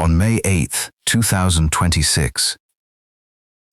On May 8, 2026,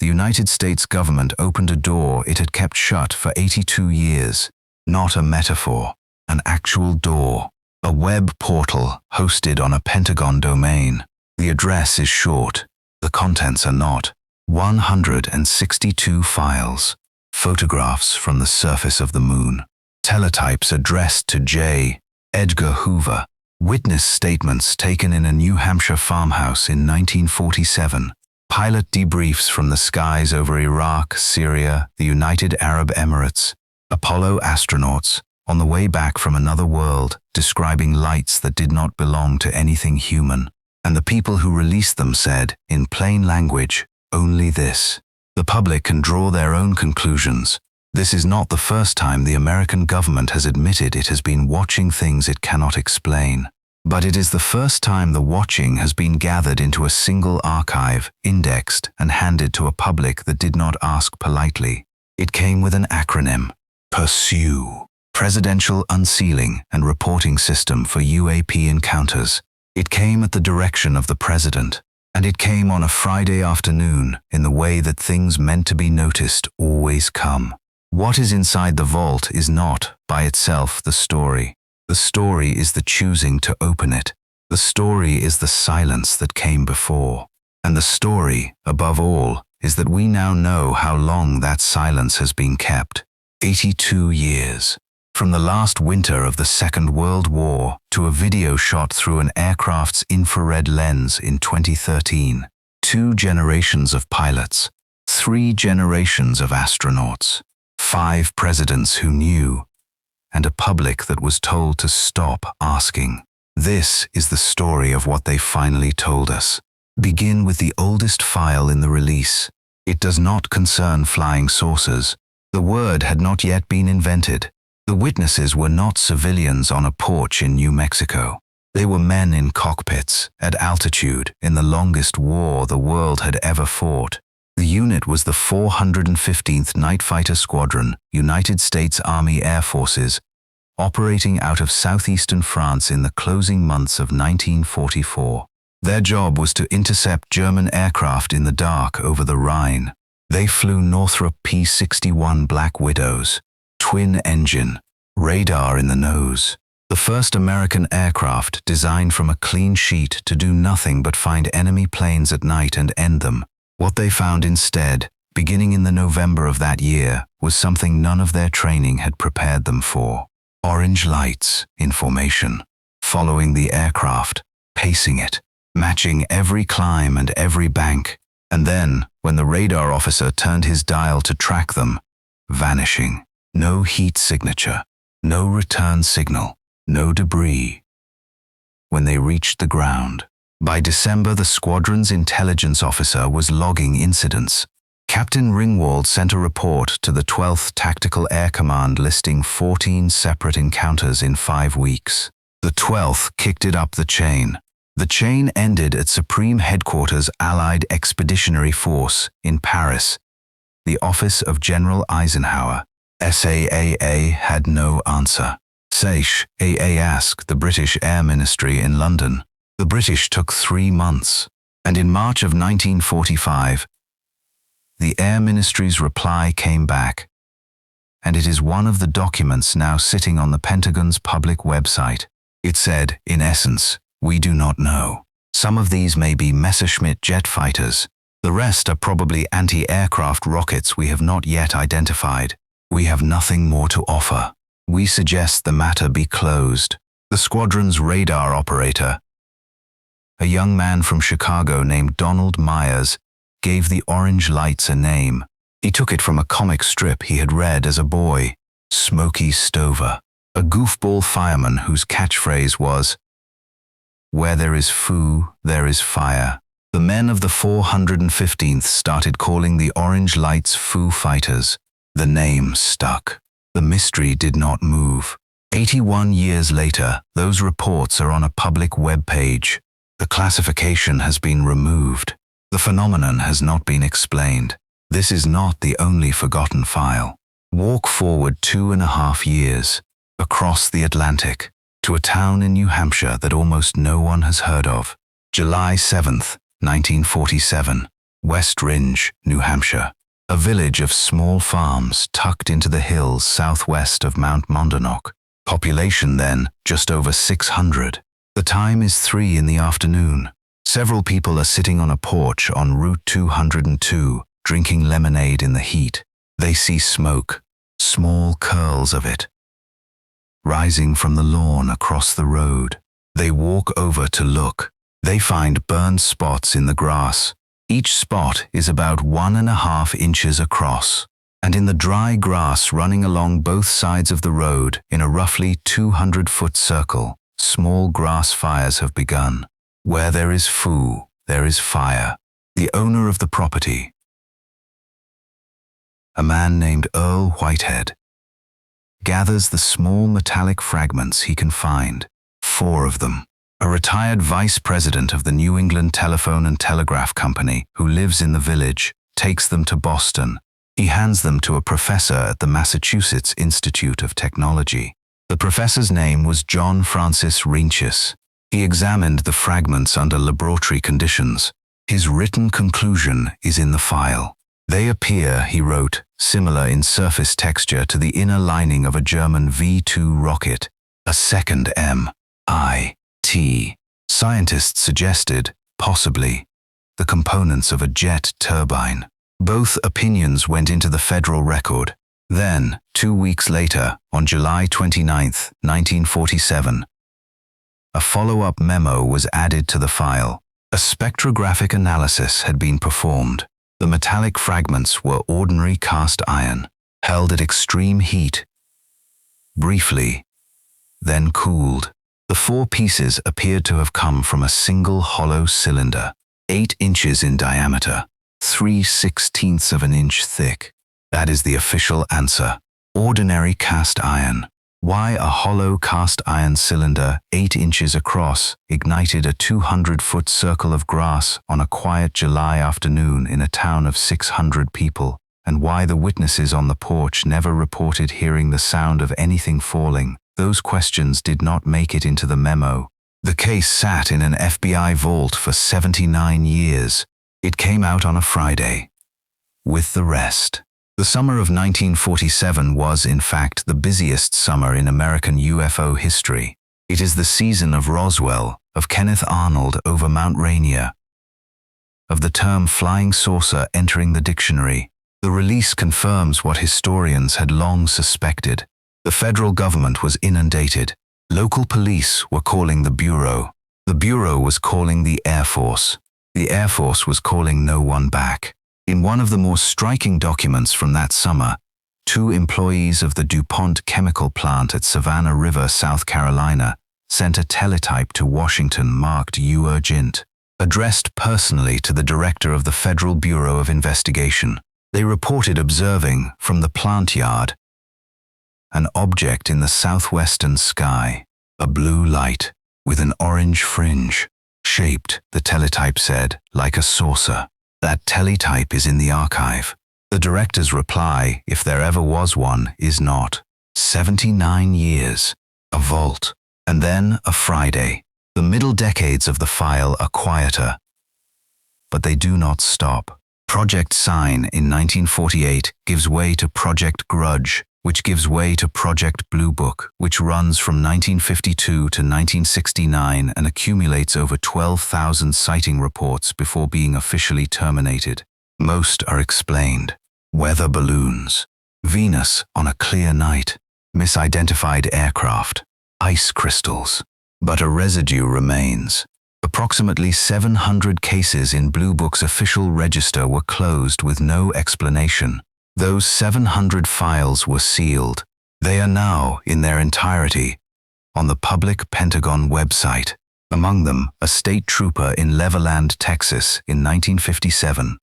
the United States government opened a door it had kept shut for 82 years. Not a metaphor, an actual door. A web portal hosted on a Pentagon domain. The address is short. The contents are not. 162 files. Photographs from the surface of the moon. Teletypes addressed to J. Edgar Hoover. Witness statements taken in a New Hampshire farmhouse in 1947. Pilot debriefs from the skies over Iraq, Syria, the United Arab Emirates. Apollo astronauts, on the way back from another world, describing lights that did not belong to anything human. And the people who released them said, in plain language, only this. The public can draw their own conclusions. This is not the first time the American government has admitted it has been watching things it cannot explain. But it is the first time the watching has been gathered into a single archive, indexed, and handed to a public that did not ask politely. It came with an acronym, PURSUE, Presidential Unsealing and Reporting System for UAP Encounters. It came at the direction of the president, and it came on a Friday afternoon in the way that things meant to be noticed always come. What is inside the vault is not, by itself, the story. The story is the choosing to open it. The story is the silence that came before. And the story, above all, is that we now know how long that silence has been kept. 82 years. From the last winter of the Second World War to a video shot through an aircraft's infrared lens in 2013. 2 generations of pilots. 3 generations of astronauts. 5 presidents who knew, and a public that was told to stop asking. This is the story of what they finally told us. Begin with the oldest file in the release. It does not concern flying saucers. The word had not yet been invented. The witnesses were not civilians on a porch in New Mexico. They were men in cockpits, at altitude, in the longest war the world had ever fought. The unit was the 415th Night Fighter Squadron, United States Army Air Forces, operating out of southeastern France in the closing months of 1944. Their job was to intercept German aircraft in the dark over the Rhine. They flew Northrop P-61 Black Widows, twin engine, radar in the nose. The first American aircraft designed from a clean sheet to do nothing but find enemy planes at night and end them. What they found instead, beginning in the November of that year, was something none of their training had prepared them for. Orange lights in formation, following the aircraft, pacing it, matching every climb and every bank, and then, when the radar officer turned his dial to track them, vanishing. No heat signature, no return signal, no debris. When they reached the ground, by December, the squadron's intelligence officer was logging incidents. Captain Ringwald sent a report to the 12th Tactical Air Command listing 14 separate encounters in 5 weeks. The 12th kicked it up the chain. The chain ended at Supreme Headquarters Allied Expeditionary Force in Paris, the office of General Eisenhower. SAAA had no answer. SAAA asked the British Air Ministry in London. The British took 3 months, and in March of 1945, the Air Ministry's reply came back, and it is one of the documents now sitting on the Pentagon's public website. It said, in essence, we do not know. Some of these may be Messerschmitt jet fighters. The rest are probably anti-aircraft rockets we have not yet identified. We have nothing more to offer. We suggest the matter be closed. The squadron's radar operator, a young man from Chicago named Donald Myers, gave the orange lights a name. He took it from a comic strip he had read as a boy, Smokey Stover, a goofball fireman whose catchphrase was, "Where there is foo, there is fire." The men of the 415th started calling the orange lights Foo Fighters. The name stuck. The mystery did not move. 81 years later, those reports are on a public web page. The classification has been removed. The phenomenon has not been explained. This is not the only forgotten file. Walk forward 2.5 years, across the Atlantic, to a town in New Hampshire that almost no one has heard of. July 7th, 1947, West Ringe, New Hampshire. A village of small farms tucked into the hills southwest of Mount Monadnock. Population then just over 600. The time is 3 in the afternoon. Several people are sitting on a porch on Route 202, drinking lemonade in the heat. They see smoke, small curls of it, rising from the lawn across the road. They walk over to look. They find burned spots in the grass. Each spot is about 1.5 inches across, and in the dry grass running along both sides of the road in a roughly 200-foot circle, small grass fires have begun. Where there is foo, there is fire. The owner of the property, a man named Earl Whitehead, gathers the small metallic fragments he can find, 4 of them. A retired vice president of the New England Telephone and Telegraph Company, who lives in the village, takes them to Boston. He hands them to a professor at the Massachusetts Institute of Technology. The professor's name was John Francis Reinches. He examined the fragments under laboratory conditions. His written conclusion is in the file. They appear, he wrote, similar in surface texture to the inner lining of a German V-2 rocket, a second MIT. Scientists suggested, possibly, the components of a jet turbine. Both opinions went into the federal record. Then, 2 weeks later, on July 29, 1947, a follow-up memo was added to the file. A spectrographic analysis had been performed. The metallic fragments were ordinary cast iron, held at extreme heat, briefly, then cooled. The 4 pieces appeared to have come from a single hollow cylinder, 8 inches in diameter, 3/16 of an inch thick. That is the official answer. Ordinary cast iron. Why a hollow cast iron cylinder 8 inches across ignited a 200-foot circle of grass on a quiet July afternoon in a town of 600 people, and why the witnesses on the porch never reported hearing the sound of anything falling. Those questions did not make it into the memo. The case sat in an FBI vault for 79 years. It came out on a Friday. With the rest. The summer of 1947 was, in fact, the busiest summer in American UFO history. It is the season of Roswell, of Kenneth Arnold over Mount Rainier, of the term flying saucer entering the dictionary. The release confirms what historians had long suspected. The federal government was inundated. Local police were calling the Bureau. The Bureau was calling the Air Force. The Air Force was calling no one back. In one of the more striking documents from that summer, 2 employees of the DuPont chemical plant at Savannah River, South Carolina, sent a teletype to Washington marked urgent, addressed personally to the director of the Federal Bureau of Investigation. They reported observing, from the plant yard, an object in the southwestern sky, a blue light with an orange fringe, shaped, the teletype said, like a saucer. That teletype is in the archive. The director's reply, if there ever was one, is not. 79 years. A vault. And then a Friday. The middle decades of the file are quieter. But they do not stop. Project Sign in 1948 gives way to Project Grudge, which gives way to Project Blue Book, which runs from 1952 to 1969 and accumulates over 12,000 sighting reports before being officially terminated. Most are explained. Weather balloons, Venus on a clear night, misidentified aircraft, ice crystals. But a residue remains. Approximately 700 cases in Blue Book's official register were closed with no explanation. Those 700 files were sealed. They are now, in their entirety, on the public Pentagon website. Among them, a state trooper in Leverland, Texas, in 1957,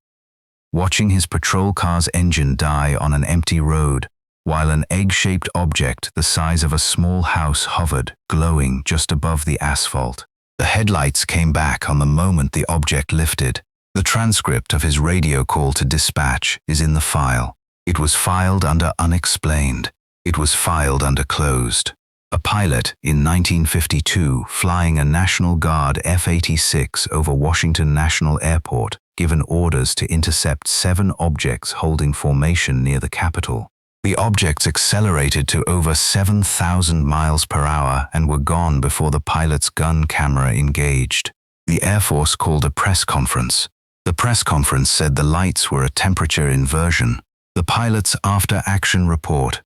watching his patrol car's engine die on an empty road, while an egg-shaped object the size of a small house hovered, glowing just above the asphalt. The headlights came back on the moment the object lifted. The transcript of his radio call to dispatch is in the file. It was filed under unexplained. It was filed under closed. A pilot in 1952 flying a National Guard F-86 over Washington National Airport given orders to intercept 7 objects holding formation near the Capitol. The objects accelerated to over 7,000 miles per hour and were gone before the pilot's gun camera engaged. The Air Force called a press conference. The press conference said the lights were a temperature inversion. The pilot's after-action report,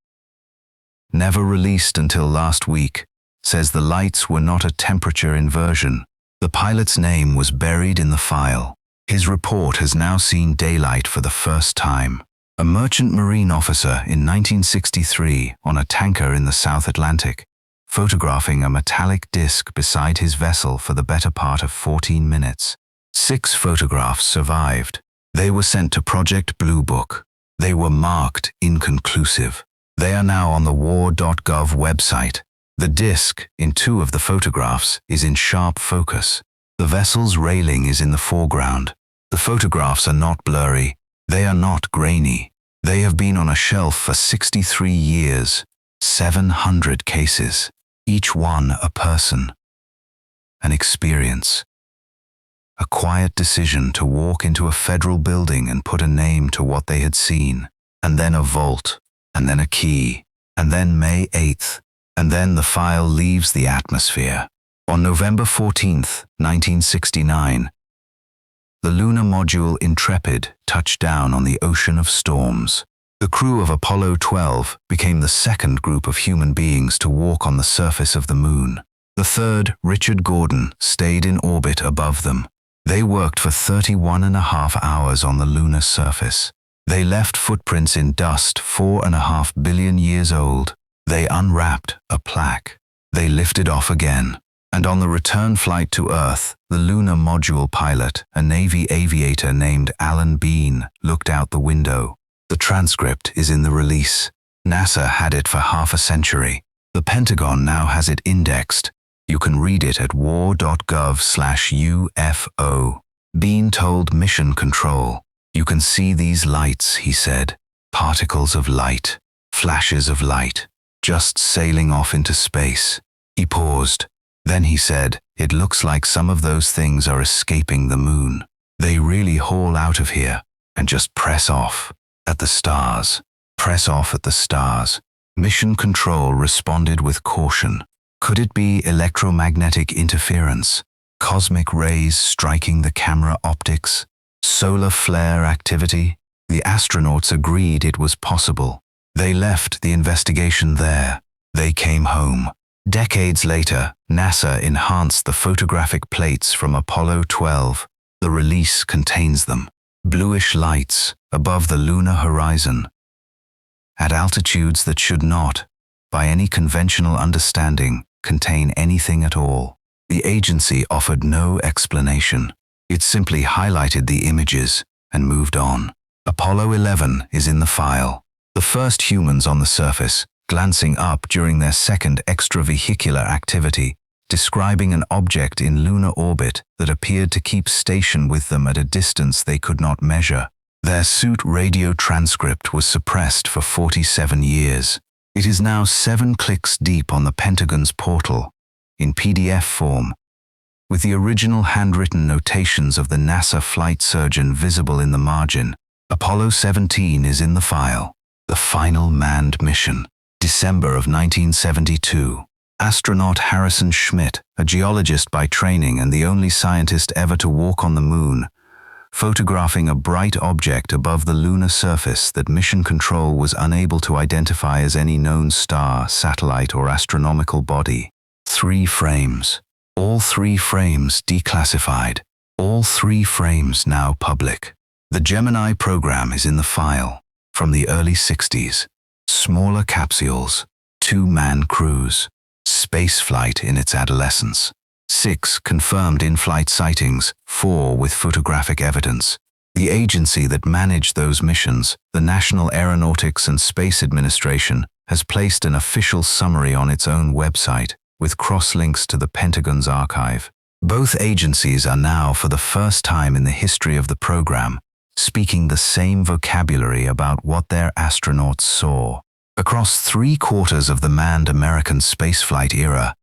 never released until last week, says the lights were not a temperature inversion. The pilot's name was buried in the file. His report has now seen daylight for the first time. A merchant marine officer in 1963 on a tanker in the South Atlantic, photographing a metallic disc beside his vessel for the better part of 14 minutes. 6 photographs survived. They were sent to Project Blue Book. They were marked inconclusive. They are now on the war.gov website. The disc, in 2 of the photographs, is in sharp focus. The vessel's railing is in the foreground. The photographs are not blurry. They are not grainy. They have been on a shelf for 63 years, 700 cases, each one a person, an experience. A quiet decision to walk into a federal building and put a name to what they had seen, and then a vault, and then a key, and then May 8th, and then the file leaves the atmosphere. On November 14th, 1969, the lunar module Intrepid touched down on the ocean of storms. The crew of Apollo 12 became the second group of human beings to walk on the surface of the moon. The third, Richard Gordon, stayed in orbit above them. They worked for 31.5 hours on the lunar surface. They left footprints in dust 4.5 billion years old. They unwrapped a plaque. They lifted off again. And on the return flight to Earth, the lunar module pilot, a Navy aviator named Alan Bean, looked out the window. The transcript is in the release. NASA had it for half a century. The Pentagon now has it indexed. You can read it at war.gov/UFO. Bean told Mission Control, "You can see these lights," he said. "Particles of light, flashes of light, just sailing off into space." He paused. Then he said, "It looks like some of those things are escaping the moon. They really haul out of here and just press off at the stars. Press off at the stars." Mission Control responded with caution. Could it be electromagnetic interference? Cosmic rays striking the camera optics? Solar flare activity? The astronauts agreed it was possible. They left the investigation there. They came home. Decades later, NASA enhanced the photographic plates from Apollo 12. The release contains them. Bluish lights above the lunar horizon, at altitudes that should not, by any conventional understanding, contain anything at all. The agency offered no explanation. It simply highlighted the images and moved on. Apollo 11 is in the file. The first humans on the surface, glancing up during their second extravehicular activity, describing an object in lunar orbit that appeared to keep station with them at a distance they could not measure. Their suit radio transcript was suppressed for 47 years. It is now 7 clicks deep on the Pentagon's portal, in PDF form, with the original handwritten notations of the NASA flight surgeon visible in the margin. Apollo 17 is in the file. The final manned mission. December of 1972. Astronaut Harrison Schmitt, a geologist by training and the only scientist ever to walk on the moon, photographing a bright object above the lunar surface that Mission Control was unable to identify as any known star, satellite, or astronomical body. 3 frames. All 3 frames declassified. All 3 frames now public. The Gemini program is in the file. From the early 60s. Smaller capsules. 2-man crews. Spaceflight in its adolescence. 6 confirmed in-flight sightings, 4 with photographic evidence. The agency that managed those missions, the National Aeronautics and Space Administration, has placed an official summary on its own website, with cross-links to the Pentagon's archive. Both agencies are now, for the first time in the history of the program, speaking the same vocabulary about what their astronauts saw. Across 3/4 of the manned American spaceflight era,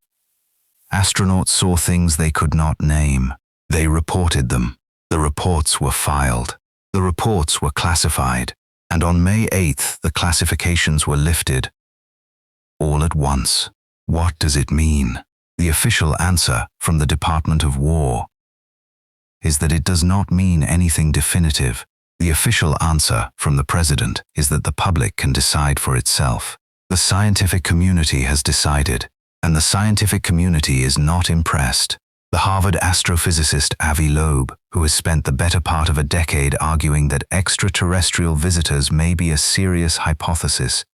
astronauts saw things they could not name. They reported them. The reports were filed. The reports were classified. And on May 8th, the classifications were lifted. All at once. What does it mean? The official answer from the Department of War is that it does not mean anything definitive. The official answer from the President is that the public can decide for itself. The scientific community has decided, and the scientific community is not impressed. The Harvard astrophysicist Avi Loeb, who has spent the better part of a decade arguing that extraterrestrial visitors may be a serious hypothesis,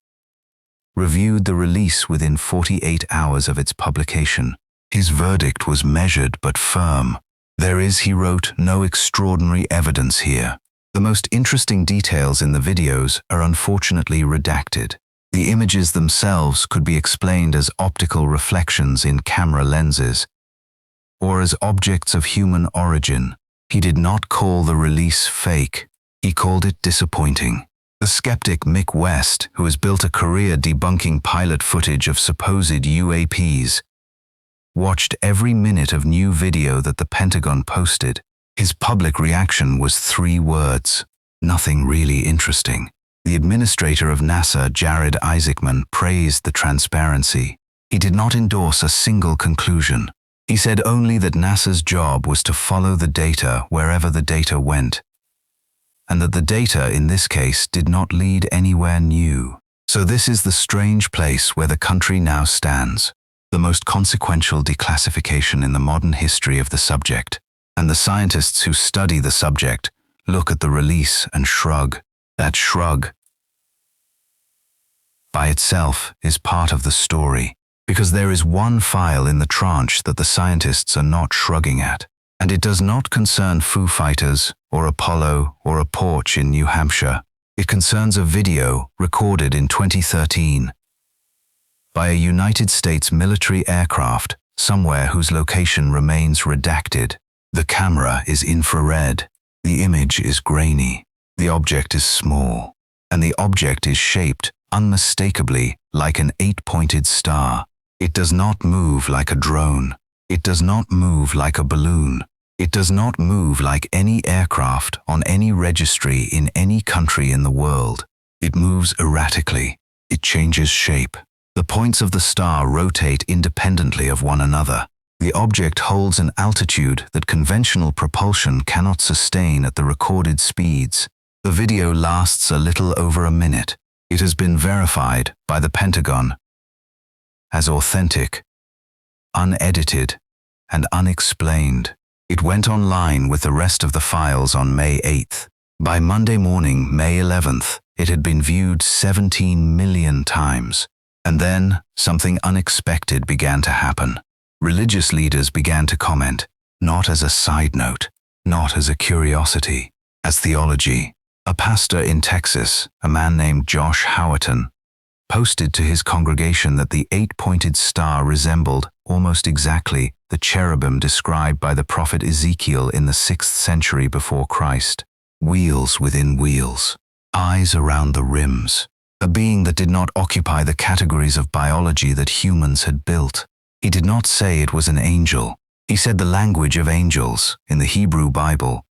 reviewed the release within 48 hours of its publication. His verdict was measured but firm. There is, he wrote, no extraordinary evidence here. The most interesting details in the videos are unfortunately redacted. The images themselves could be explained as optical reflections in camera lenses, or as objects of human origin. He did not call the release fake. He called it disappointing. The skeptic Mick West, who has built a career debunking pilot footage of supposed UAPs, watched every minute of new video that the Pentagon posted. His public reaction was 3 words: nothing really interesting. The administrator of NASA, Jared Isaacman, praised the transparency. He did not endorse a single conclusion. He said only that NASA's job was to follow the data wherever the data went, and that the data in this case did not lead anywhere new. So this is the strange place where the country now stands, the most consequential declassification in the modern history of the subject. And the scientists who study the subject look at the release and shrug. That shrug by itself is part of the story, because there is one file in the tranche that the scientists are not shrugging at, and it does not concern Foo Fighters or Apollo or a porch in New Hampshire. It concerns a video recorded in 2013 by a United States military aircraft somewhere whose location remains redacted. The camera is infrared, the image is grainy, the object is small, and the object is shaped unmistakably like an 8-pointed star. It does not move like a drone. It does not move like a balloon. It does not move like any aircraft on any registry in any country in the world. It moves erratically. It changes shape. The points of the star rotate independently of one another. The object holds an altitude that conventional propulsion cannot sustain at the recorded speeds. The video lasts a little over a minute. It has been verified by the Pentagon as authentic, unedited, and unexplained. It went online with the rest of the files on May 8th. By Monday morning, May 11th, it had been viewed 17 million times. And then something unexpected began to happen. Religious leaders began to comment, not as a side note, not as a curiosity, as theology. A pastor in Texas, a man named Josh Howerton, posted to his congregation that the 8-pointed star resembled almost exactly the cherubim described by the prophet Ezekiel in the 6th century before Christ. Wheels within wheels, eyes around the rims, a being that did not occupy the categories of biology that humans had built. He did not say it was an angel. He said the language of angels, in the Hebrew Bible,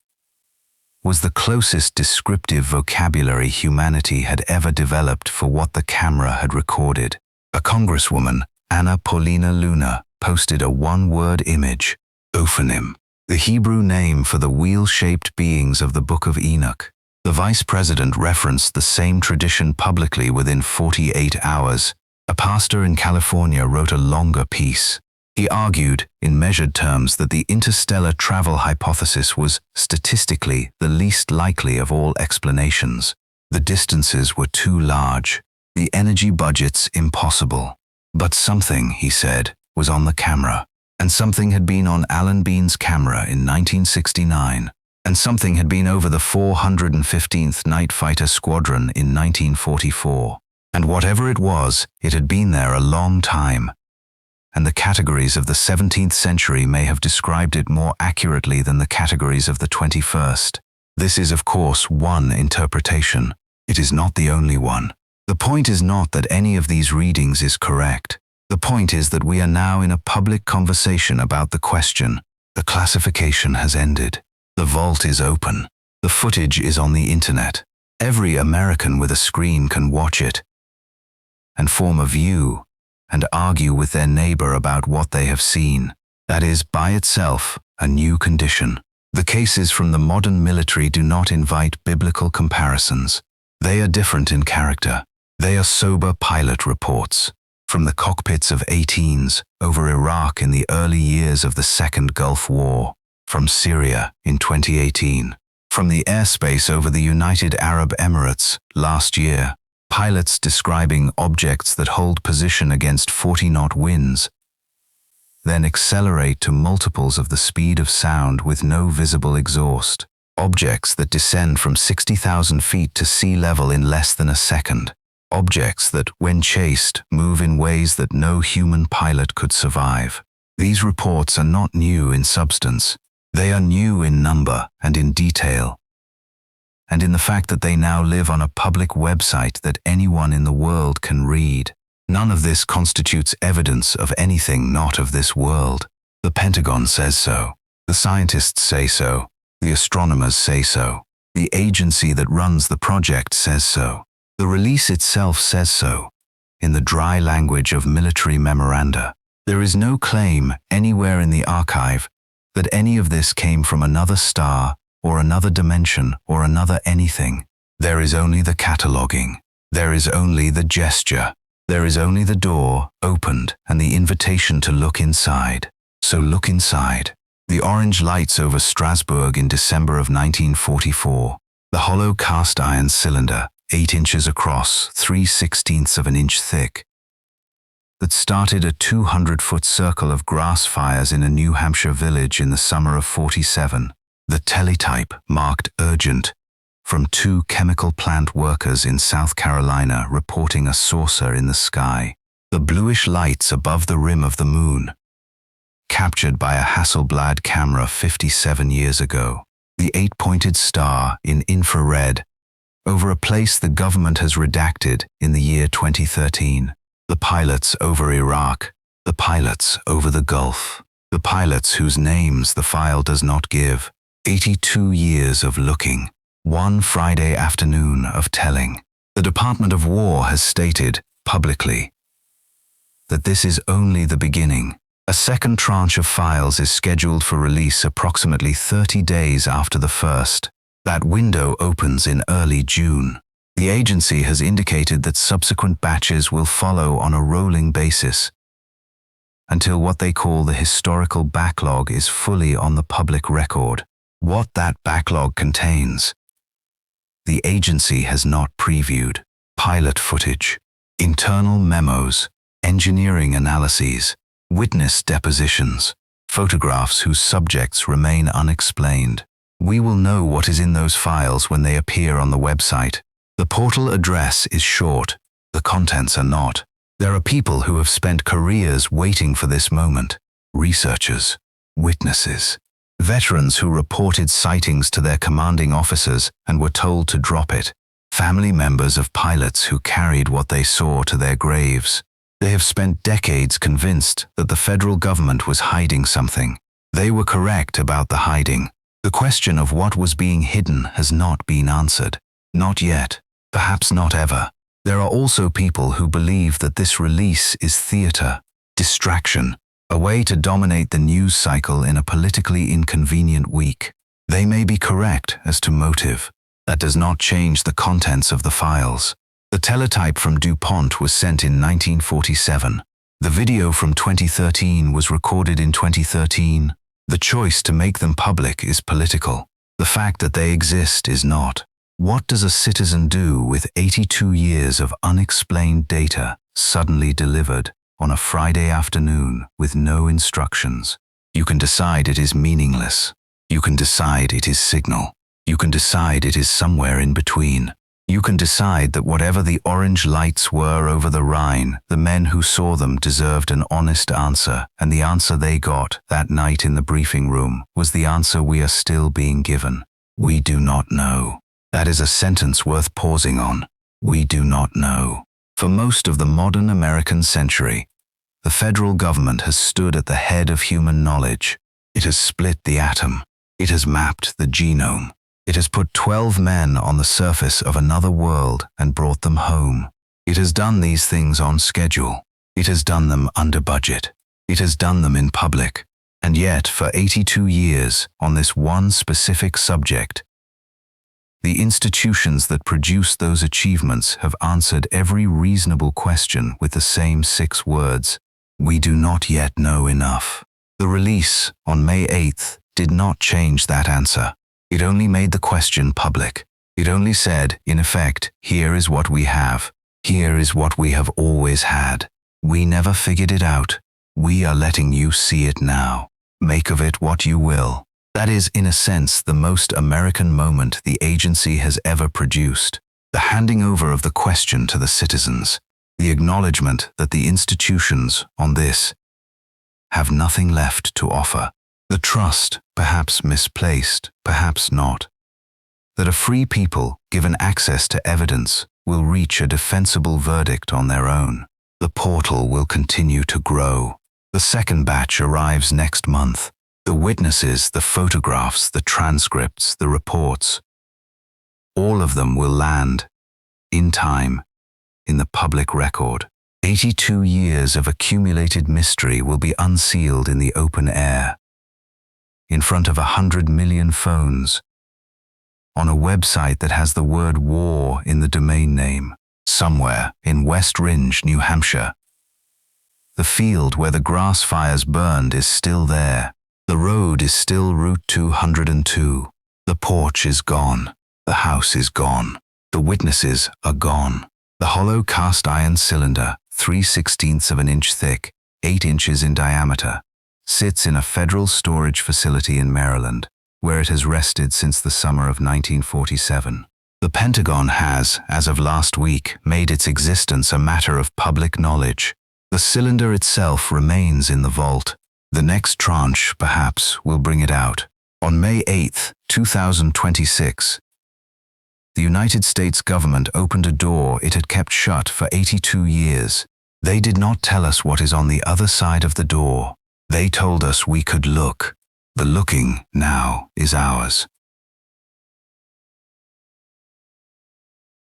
was the closest descriptive vocabulary humanity had ever developed for what the camera had recorded. A congresswoman, Anna Paulina Luna, posted a 1-word image, Ophanim, the Hebrew name for the wheel-shaped beings of the Book of Enoch. The vice president referenced the same tradition publicly within 48 hours. A pastor in California wrote a longer piece. He argued, in measured terms, that the interstellar travel hypothesis was statistically the least likely of all explanations. The distances were too large, the energy budgets impossible. But something, he said, was on the camera, and something had been on Alan Bean's camera in 1969, and something had been over the 415th Night Fighter Squadron in 1944. And whatever it was, it had been there a long time. And the categories of the 17th century may have described it more accurately than the categories of the 21st. This is, of course, one interpretation. It is not the only one. The point is not that any of these readings is correct. The point is that we are now in a public conversation about the question. The classification has ended. The vault is open. The footage is on the internet. Every American with a screen can watch it and form a view and argue with their neighbor about what they have seen. That is, by itself, a new condition. The cases from the modern military do not invite biblical comparisons. They are different in character. They are sober pilot reports from the cockpits of A-10s over Iraq in the early years of the Second Gulf War, from Syria in 2018, from the airspace over the United Arab Emirates last year, pilots describing objects that hold position against 40-knot winds, then accelerate to multiples of the speed of sound with no visible exhaust, objects that descend from 60,000 feet to sea level in less than a second, objects that, when chased, move in ways that no human pilot could survive. These reports are not new in substance. They are new in number and in detail, and in the fact that they now live on a public website that anyone in the world can read. None of this constitutes evidence of anything not of this world. The Pentagon says so. The scientists say so. The astronomers say so. The agency that runs the project says so. The release itself says so. In the dry language of military memoranda, there is no claim anywhere in the archive that any of this came from another star or another dimension or another anything. There is only the cataloging. There is only the gesture. There is only the door opened and the invitation to look inside. So look inside. The orange lights over Strasbourg in December of 1944. The hollow cast iron cylinder, 8 inches across, 3/16 of an inch thick, that started a 200-foot circle of grass fires in a New Hampshire village in the summer of '47. The teletype marked urgent from 2 chemical plant workers in South Carolina reporting a saucer in the sky. The bluish lights above the rim of the moon, captured by a Hasselblad camera 57 years ago. The 8-pointed star in infrared over a place the government has redacted in the year 2013. The pilots over Iraq, the pilots over the Gulf, the pilots whose names the file does not give. 82 years of looking. One Friday afternoon of telling. The Department of War has stated, publicly, that this is only the beginning. A second tranche of files is scheduled for release approximately 30 days after the first. That window opens in early June. The agency has indicated that subsequent batches will follow on a rolling basis until what they call the historical backlog is fully on the public record. What that backlog contains, the agency has not previewed. Pilot footage, internal memos, engineering analyses, witness depositions, photographs whose subjects remain unexplained. We will know what is in those files when they appear on the website. The portal address is short. The contents are not. There are people who have spent careers waiting for this moment. Researchers, witnesses, veterans who reported sightings to their commanding officers and were told to drop it. Family members of pilots who carried what they saw to their graves. They have spent decades convinced that the federal government was hiding something. They were correct about the hiding. The question of what was being hidden has not been answered. Not yet. Perhaps not ever. There are also people who believe that this release is theater, distraction, a way to dominate the news cycle in a politically inconvenient week. They may be correct as to motive. That does not change the contents of the files. The teletype from DuPont was sent in 1947. The video from 2013 was recorded in 2013. The choice to make them public is political. The fact that they exist is not. What does a citizen do with 82 years of unexplained data suddenly delivered on a Friday afternoon with no instructions? You can decide it is meaningless. You can decide it is signal. You can decide it is somewhere in between. You can decide that whatever the orange lights were over the Rhine, the men who saw them deserved an honest answer, and the answer they got that night in the briefing room was the answer we are still being given. We do not know. That is a sentence worth pausing on. We do not know. For most of the modern American century, the federal government has stood at the head of human knowledge. It has split the atom. It has mapped the genome. It has put 12 men on the surface of another world and brought them home. It has done these things on schedule. It has done them under budget. It has done them in public. And yet, for 82 years, on this one specific subject, the institutions that produced those achievements have answered every reasonable question with the same 6 words: we do not yet know enough. The release, on May 8th, did not change that answer. It only made the question public. It only said, in effect, here is what we have. Here is what we have always had. We never figured it out. We are letting you see it now. Make of it what you will. That is, in a sense, the most American moment the agency has ever produced. The handing over of the question to the citizens. The acknowledgement that the institutions, on this, have nothing left to offer. The trust, perhaps misplaced, perhaps not, that a free people, given access to evidence, will reach a defensible verdict on their own. The portal will continue to grow. The second batch arrives next month. The witnesses, the photographs, the transcripts, the reports, all of them will land, in time, in the public record. 82 years of accumulated mystery will be unsealed in the open air, in front of 100 million phones, on a website that has the word war in the domain name, somewhere in West Ridge, New Hampshire. The field where the grass fires burned is still there. The road is still Route 202. The porch is gone. The house is gone. The witnesses are gone. The hollow cast iron cylinder, 3/16 of an inch thick, 8 inches in diameter, sits in a federal storage facility in Maryland, where it has rested since the summer of 1947. The Pentagon has, as of last week, made its existence a matter of public knowledge. The cylinder itself remains in the vault. The next tranche, perhaps, will bring it out. On May 8, 2026, the United States government opened a door it had kept shut for 82 years. They did not tell us what is on the other side of the door. They told us we could look. The looking now is ours.